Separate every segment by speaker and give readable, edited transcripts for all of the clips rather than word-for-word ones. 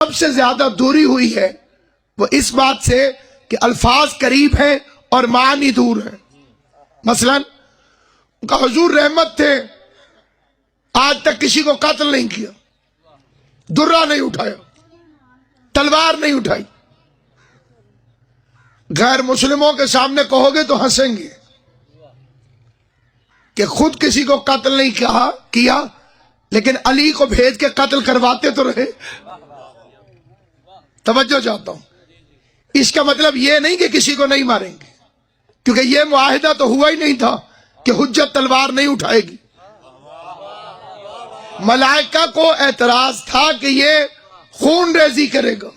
Speaker 1: سب سے زیادہ دوری ہوئی ہے وہ اس بات سے کہ الفاظ قریب ہیں اور معنی دور ہیں۔ مثلا ان کا حضور رحمت تھے، آج تک کسی کو قتل نہیں کیا، درہ نہیں اٹھایا، تلوار نہیں اٹھائی۔ غیر مسلموں کے سامنے کہو گے تو ہنسیں گے کہ خود کسی کو قتل نہیں کیا لیکن علی کو بھیج کے قتل کرواتے تو رہے۔ توجہ چاہتا ہوں، اس کا مطلب یہ نہیں کہ کسی کو نہیں ماریں گے، کیونکہ یہ معاہدہ تو ہوا ہی نہیں تھا کہ حجت تلوار نہیں اٹھائے گی۔ ملائکہ کو اعتراض تھا کہ یہ خون ریزی کرے گا،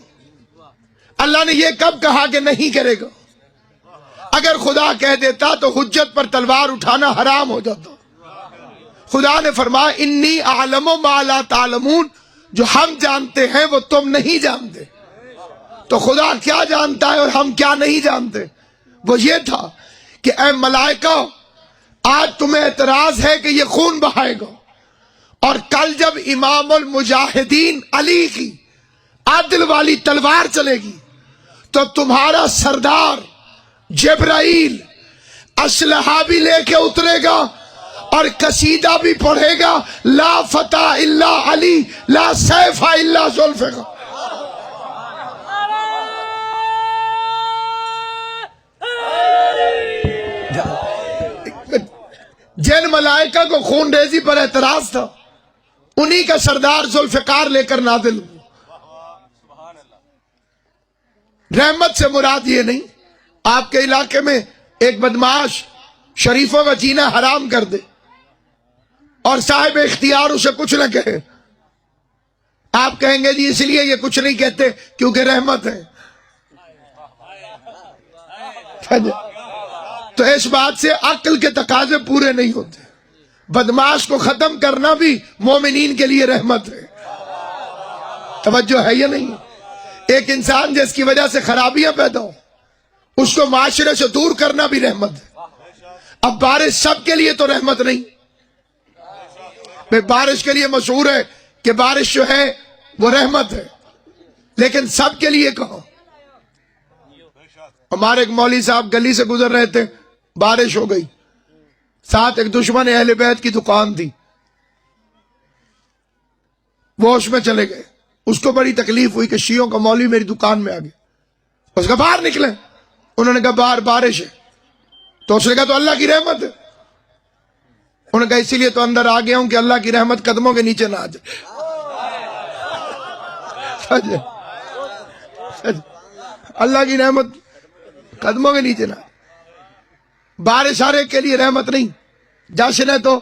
Speaker 1: اللہ نے یہ کب کہا کہ نہیں کرے گا؟ اگر خدا کہہ دیتا تو حجت پر تلوار اٹھانا حرام ہو جاتا۔ خدا نے فرمایا انی اعلم ما لا تعلمون، جو ہم جانتے ہیں وہ تم نہیں جانتے۔ تو خدا کیا جانتا ہے اور ہم کیا نہیں جانتے؟ وہ یہ تھا کہ اے ملائکہ، آج تمہیں اعتراض ہے کہ یہ خون بہائے گا، اور کل جب امام المجاہدین علی کی عدل والی تلوار چلے گی تو تمہارا سردار جبرائیل اسلحہ بھی لے کے اترے گا اور قصیدہ بھی پڑھے گا، لا فتح الا علی لا سیف الا ذوالفقار۔ جن ملائکہ کو خون ریزی پر اعتراض تھا انہی کا سردار ذوالفقار لے کر نازل ہوا۔ رحمت سے مراد یہ نہیں آپ کے علاقے میں ایک بدماش شریفوں کا جینا حرام کر دے اور صاحب اختیار اسے کچھ نہ کہے، آپ کہیں گے جی اس لیے یہ کچھ نہیں کہتے کیونکہ رحمت ہے۔ تو اس بات سے عقل کے تقاضے پورے نہیں ہوتے۔ بدماش کو ختم کرنا بھی مومنین کے لیے رحمت ہے۔ توجہ ہے یا نہیں؟ ایک انسان جس کی وجہ سے خرابیاں پیدا ہوں اس کو معاشرے سے دور کرنا بھی رحمت ہے۔ اب بارش سب کے لیے تو رحمت نہیں، بارش کے لیے مشہور ہے کہ بارش جو ہے وہ رحمت ہے، لیکن سب کے لیے کہو۔ ہمارے ایک مولوی صاحب گلی سے گزر رہے تھے، بارش ہو گئی، ساتھ ایک دشمن اہل بیت کی دکان تھی، وہ اس میں چلے گئے۔ اس کو بڑی تکلیف ہوئی کہ شیعوں کا مولوی میری دکان میں آ گیا۔ اس کا باہر نکلے، انہوں نے کہا باہر بارش ہے، تو اس نے کہا تو اللہ کی رحمت ہے۔ انہوں نے کہا اسی لیے تو اندر آ گیا ہوں کہ اللہ کی رحمت قدموں کے نیچے نہ آ جائے۔ اللہ کی رحمت قدموں کے نیچے نہ آئے۔ بارش ہر ایک کے لیے رحمت نہیں۔ جشن ہے تو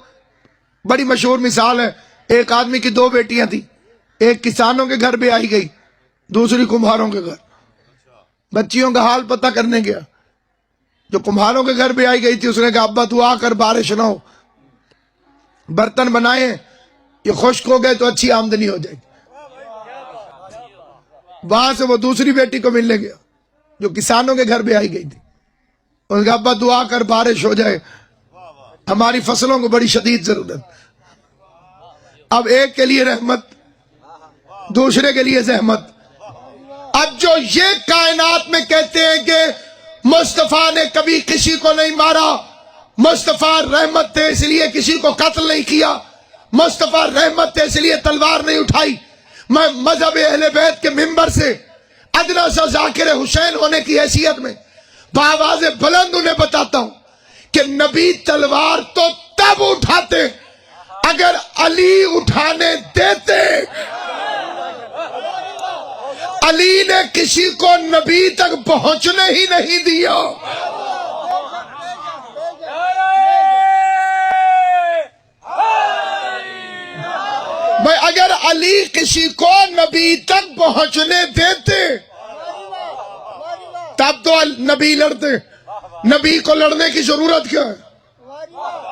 Speaker 1: بڑی مشہور مثال ہے، ایک آدمی کی دو بیٹیاں تھیں، ایک کسانوں کے گھر بھی آئی گئی، دوسری کمہاروں کے گھر۔ بچیوں کا حال پتہ کرنے گیا، جو کمہاروں کے گھر بھی آئی گئی تھی اس نے کہا ابا دعا کر بارش نہ ہو، برتن بنائے یہ خشک ہو گئے تو اچھی آمدنی ہو جائے گی۔ وہاں سے وہ دوسری بیٹی کو ملنے گیا جو کسانوں کے گھر بھی آئی گئی تھی، انہوں نے کہا ابا دعا کر بارش ہو جائے، ہماری فصلوں کو بڑی شدید ضرورت۔ اب ایک کے لیے رحمت، دوسرے کے لیے زحمت۔ اب جو یہ کائنات میں کہتے ہیں کہ مصطفیٰ نے کبھی کسی کو نہیں مارا، مصطفیٰ رحمت تھے اس لیے کسی کو قتل نہیں کیا، مصطفیٰ رحمت تھے اس لیے تلوار نہیں اٹھائی، میں مذہب اہل بیت کے منبر سے ادنا سا ذاکر حسین ہونے کی حیثیت میں بآواز بلند انہیں بتاتا ہوں کہ نبی تلوار تو تب اٹھاتے اگر علی اٹھانے دیتے۔ علی نے کسی کو نبی تک پہنچنے ہی نہیں دیا۔ بھائی اگر علی کسی کو نبی تک پہنچنے دیتے تب تو نبی لڑتے، نبی کو لڑنے کی ضرورت کیا ہے؟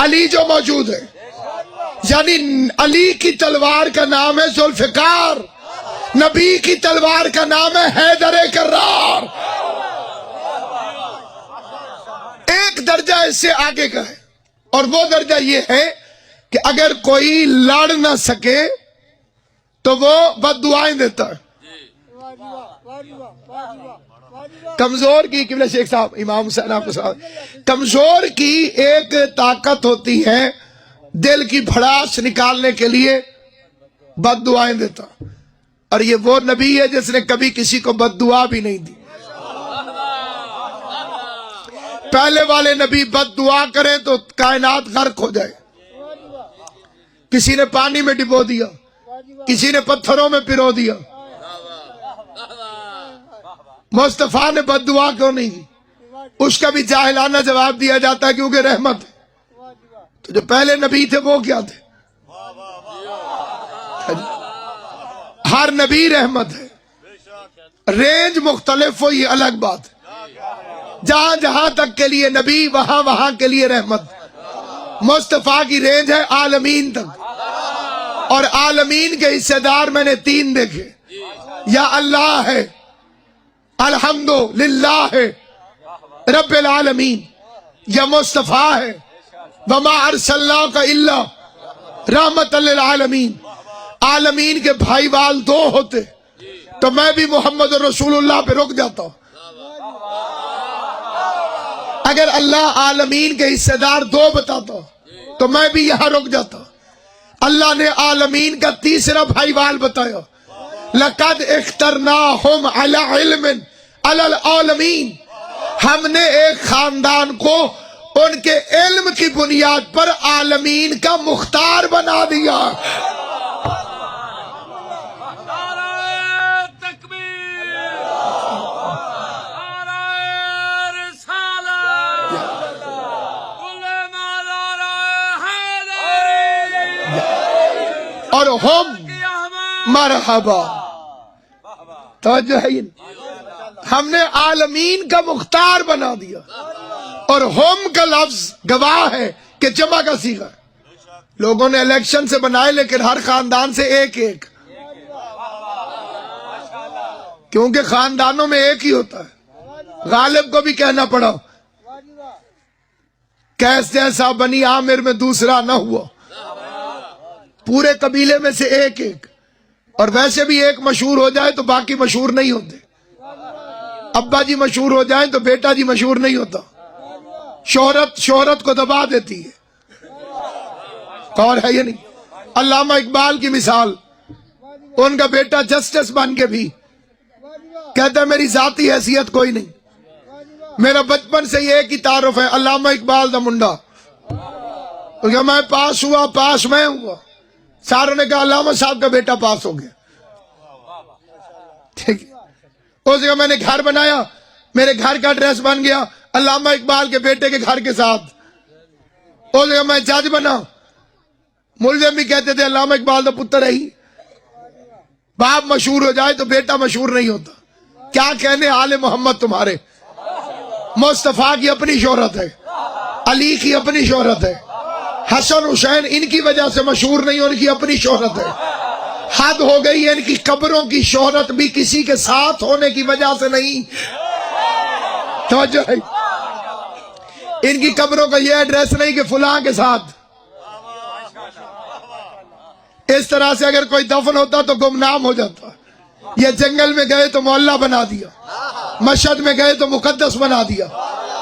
Speaker 1: علی جو موجود ہے، یعنی علی کی تلوار کا نام ہے ذوالفقار، نبی کی تلوار کا نام ہے حیدر کرار۔ ایک درجہ اس سے آگے کا ہے، اور وہ درجہ یہ ہے کہ اگر کوئی لڑ نہ سکے تو وہ بد دعائیں دیتا ہے۔ کمزور کی قبلہ شیخ صاحب امام حسین آپ کو صاحب کمزور کی ایک طاقت ہوتی ہے دل کی بھڑاس نکالنے کے لیے بد دعائیں دیتا، اور یہ وہ نبی ہے جس نے کبھی کسی کو بد دعا بھی نہیں دی۔ پہلے والے نبی بد دعا کریں تو کائنات غرق ہو جائے، کسی نے پانی میں ڈبو دیا، کسی نے پتھروں میں پرو دیا، مصطفیٰ نے بد دعا کیوں نہیں کی؟ اس کا بھی جاہلانہ جواب دیا جاتا ہے کیونکہ رحمت ہے۔ تو جو پہلے نبی تھے وہ کیا تھے؟ ہر نبی رحمت ہے، رینج مختلف ہو یہ الگ بات ہے، جہاں جہاں تک کے لیے نبی وہاں وہاں کے لیے رحمت۔ مصطفیٰ کی رینج ہے عالمین تک، اور عالمین کے حصے دار میں نے 3 دیکھے، یا اللہ ہے، الحمدللہ ہے رب العالمین، یا مصطفیٰ ہے وما ارسلناک الا رحمت للعالمین۔ عالمین کے بھائی وال 2 ہوتے تو میں بھی محمد رسول اللہ پہ رک جاتا ہوں۔ اگر اللہ عالمین کے حصے دار 2 بتاتا تو میں بھی یہاں رک جاتا۔ اللہ نے عالمین کا تیسرا بھائی وال بتایا، لَقَدْ اخْتَرْنَاهُمْ عَلَى عِلْمٍ عَلَى الْعَالَمِينَ، ہم نے ایک خاندان کو ان کے علم کی بنیاد پر عالمین کا مختار بنا دیا۔ اور ہم مرحبا، توجہ ہے، ہم نے عالمین کا مختار بنا دیا، اور ہم کا لفظ گواہ ہے کہ جمع کا صیغہ ہے۔ لوگوں نے الیکشن سے بنائے لیکن ہر خاندان سے ایک ایک، کیونکہ خاندانوں میں ایک ہی ہوتا ہے۔ غالب کو بھی کہنا پڑا کیس جیسا بنی عامر میں دوسرا نہ ہوا، پورے قبیلے میں سے ایک ایک، اور ویسے بھی ایک مشہور ہو جائے تو باقی مشہور نہیں ہوتے۔ ابا جی مشہور ہو جائیں تو بیٹا جی مشہور نہیں ہوتا، شہرت کو دبا دیتی ہے۔ اور ہے یہ نہیں، علامہ اقبال کی مثال، ان کا بیٹا جسٹس بن کے بھی کہتا ہے میری ذاتی حیثیت کوئی نہیں، میرا بچپن سے ایک ہی تعارف ہے، علامہ اقبال دا منڈا، کیونکہ میں پاس ہوا، پاس میں ہوا، ساروں نے کہا علامہ صاحب کا بیٹا پاس ہو گیا۔ ٹھیک ہے، اس جگہ میں نے گھر بنایا، میرے گھر کا ایڈریس بن گیا علامہ اقبال کے بیٹے کے گھر کے ساتھ۔ اس جگہ میں جج بنا، ملزم بھی کہتے تھے علامہ اقبال دا پتر ہے ہی۔ باپ مشہور ہو جائے تو بیٹا مشہور نہیں ہوتا۔ کیا کہنے آل محمد تمہارے، مصطفیٰ کی اپنی شہرت ہے، علی کی اپنی شہرت ہے، حسن حسین ان کی وجہ سے مشہور نہیں، ان کی اپنی شہرت ہے۔ حد ہو گئی ہے، ان کی قبروں کی شہرت بھی کسی کے ساتھ ہونے کی وجہ سے نہیں۔ توجہ ہے، ان کی قبروں کا یہ ایڈریس نہیں کہ فلاں کے ساتھ۔ اس طرح سے اگر کوئی دفن ہوتا تو گمنام ہو جاتا۔ یہ جنگل میں گئے تو محلہ بنا دیا، مشہد میں گئے تو مقدس بنا دیا،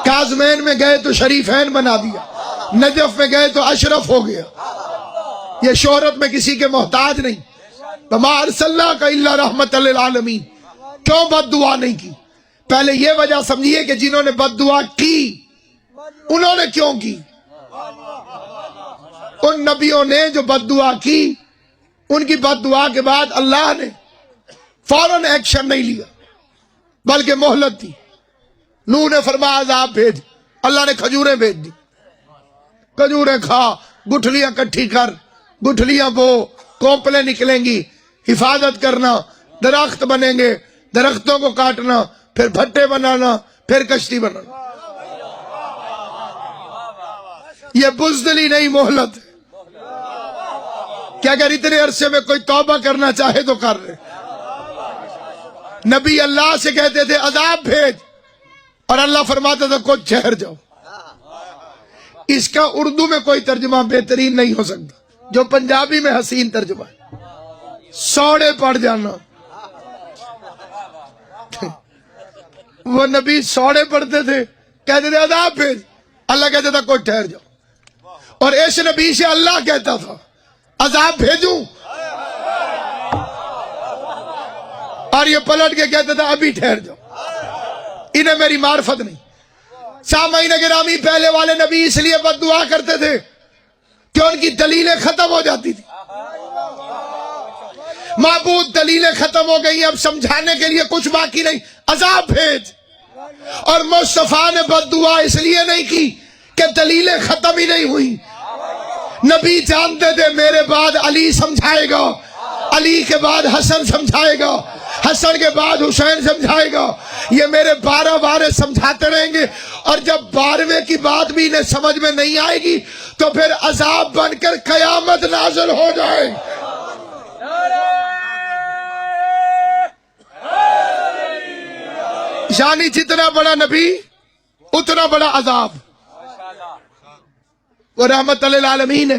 Speaker 1: کاظمین میں گئے تو شریفین بنا دیا، نجف میں گئے تو اشرف ہو گیا۔ یہ شہرت میں کسی کے محتاج نہیں۔ وما ارسلناک الا رحمت للعالمین۔ کیوں بد دعا نہیں کی؟ پہلے یہ وجہ سمجھیے کہ جنہوں نے بد دعا کی انہوں نے کیوں کی۔ ان نبیوں نے جو بد دعا کی، ان کی بد دعا کے بعد اللہ نے فوراً ایکشن نہیں لیا بلکہ مہلت دی۔ نوح نے فرمایا عذاب بھیج، اللہ نے کھجوریں بھیج دی، کھجوریں کھا، گٹھلیاں کٹھی کر، گٹھلیاں بو، کونپلیں نکلیں گی، حفاظت کرنا، درخت بنیں گے، درختوں کو کاٹنا، پھر بھٹے بنانا، پھر کشتی بنانا۔ یہ بزدلی نہیں، مہلت ہے کہ اگر اتنے عرصے میں کوئی توبہ کرنا چاہے تو کر لے۔ نبی اللہ سے کہتے تھے عذاب بھیج، اور اللہ فرماتا تھا کچھ ٹھہر جاؤ۔ اس کا اردو میں کوئی ترجمہ بہترین نہیں ہو سکتا جو پنجابی میں حسین ترجمہ ہے، سوڑے پڑ جانا۔ تھے، وہ نبی سوڑے پڑتے تھے، کہتے تھے عذاب بھیج، اللہ کہتا تھا کوئی ٹھہر جاؤ، اور اس نبی سے اللہ کہتا تھا عذاب بھیجوں، اور یہ پلٹ کے کہتا تھا ابھی ٹھہر جاؤ، انہیں میری معرفت نہیں۔ سامعین گرامی، پہلے والے نبی اس لیے بد دعا کرتے تھے کہ ان کی دلیلیں ختم ہو جاتی تھی۔ معبود دلیلیں ختم ہو گئی، اب سمجھانے کے لیے کچھ باقی نہیں، عذاب بھیج۔ اور مصطفیٰ نے بد دعا اس لیے نہیں کی کہ دلیلیں ختم ہی نہیں ہوئی، نبی جانتے تھے میرے بعد علی سمجھائے گا، علی کے بعد حسن سمجھائے گا، حسن کے بعد حسین سمجھائے گا، یہ میرے 12 بارے سمجھاتے رہیں گے، اور جب 12ویں کی بات بھی انہیں سمجھ میں نہیں آئے گی تو پھر عذاب بن کر قیامت نازل ہو جائے۔ یعنی جتنا بڑا نبی اتنا بڑا عذاب۔ وہ رحمت للعالمین ہے۔